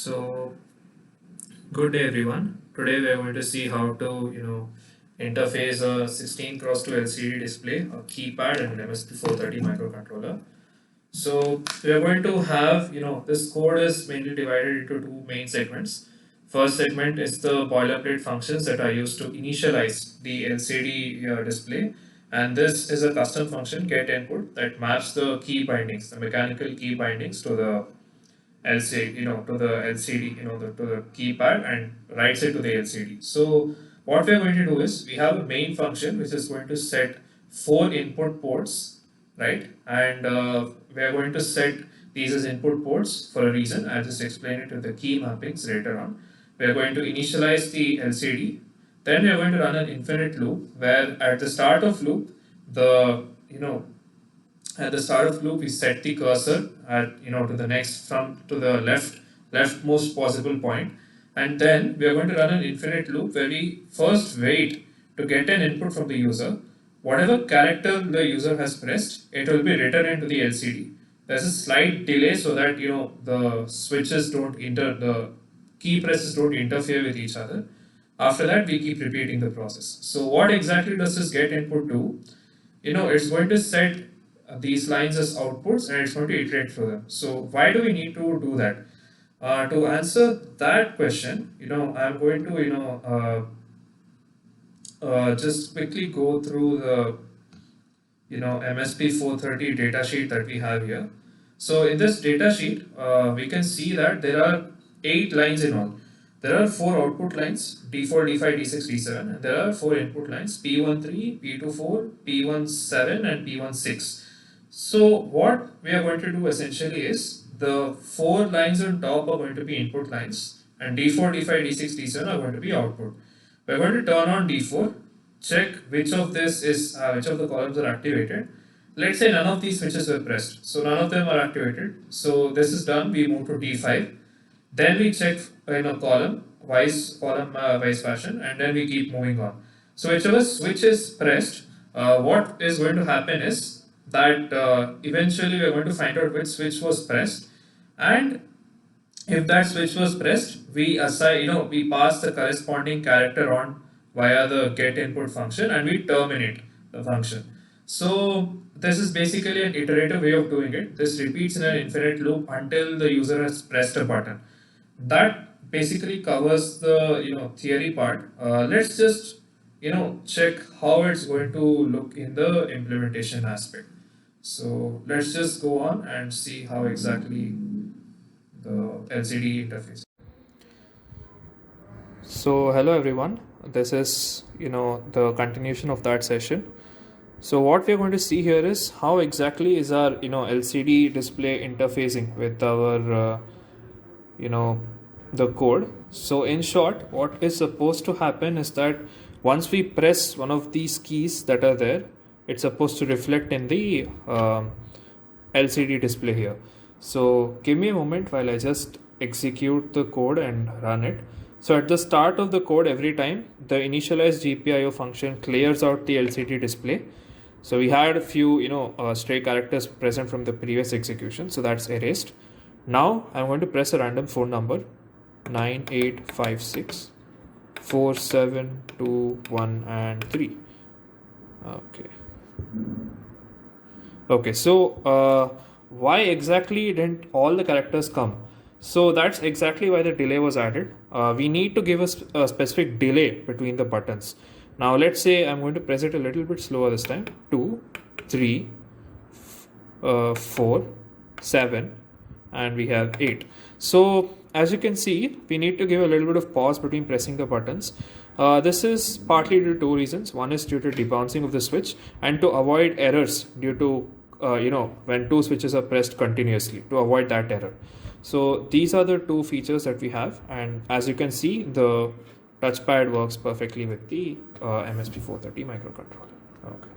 So, good day everyone. Today we are going to see how to, interface a 16 cross 2 LCD display, a keypad and an MSP430 microcontroller. So, we are going to have, this code is mainly divided into two main segments. First segment is the boilerplate functions that are used to initialize the LCD display. And this is a custom function get input that maps the key bindings, the mechanical key bindings to the LCD, to the LCD, to the keypad and writes it to the LCD. So what we are going to do is we have a main function which is going to set four input ports, right? And we are going to set these as input ports for a reason. I'll just explain it with the key mappings later on. We are going to initialize the LCD. Then we are going to run an infinite loop where at the start of loop, the at the start of loop we set the cursor at to the next from to the leftmost possible point, and then we are going to run an infinite loop where we first wait to get an input from the user. Whatever character the user has pressed, it will be written into the LCD. There's a slight delay so that the switches don't inter the key presses don't interfere with each other. After that we keep repeating the process. So what exactly does this get input do? It's going to set these lines as outputs and it's going to iterate through them. So why do we need to do that? To answer that question, I'm going to just quickly go through the MSP430 datasheet that we have here. So in this datasheet, we can see that there are 8 lines in all. There are 4 output lines, D4, D5, D6, D7, and there are 4 input lines, P13, P24, P17, and P16. So what we are going to do essentially is the 4 lines on top are going to be input lines, and D4, D5, D6, D7 are going to be output. We are going to turn on D4, check which of the columns are activated. Let's say none of these switches were pressed, so none of them are activated. So this is done. We move to D5. Then we check column wise fashion, and then we keep moving on. So whichever switch is pressed, what is going to happen is that eventually we are going to find out which switch was pressed, and if that switch was pressed, we assign we pass the corresponding character on via the get input function, and we terminate the function. So this is basically an iterative way of doing it. This repeats in an infinite loop until the user has pressed a button. That basically covers the theory part. Let's just check how it's going to look in the implementation aspect. So let's just go on and see how exactly the LCD interface. So hello everyone, this is the continuation of that session. So what we're going to see here is how exactly is our LCD display interfacing with our the code. So in short, what is supposed to happen is that once we press one of these keys that are there, it's supposed to reflect in the LCD display here. So give me a moment while I just execute the code and run it. So at the start of the code, every time the initialize GPIO function clears out the LCD display. So we had a few stray characters present from the previous execution, so that's erased. Now I'm going to press a random phone number 9856 4721 and 3. Okay, so why exactly didn't all the characters come? So that's exactly why the delay was added. We need to give a specific delay between the buttons. Now let's say I'm going to press it a little bit slower this time. 2, 3, 4, 7, and we have 8. So as you can see, we need to give a little bit of pause between pressing the buttons. This is partly due to 2 reasons. One is due to debouncing of the switch, and to avoid errors due to when 2 switches are pressed continuously, to avoid that error. So these are the 2 features that we have, and as you can see, the touchpad works perfectly with the MSP430 microcontroller. Okay.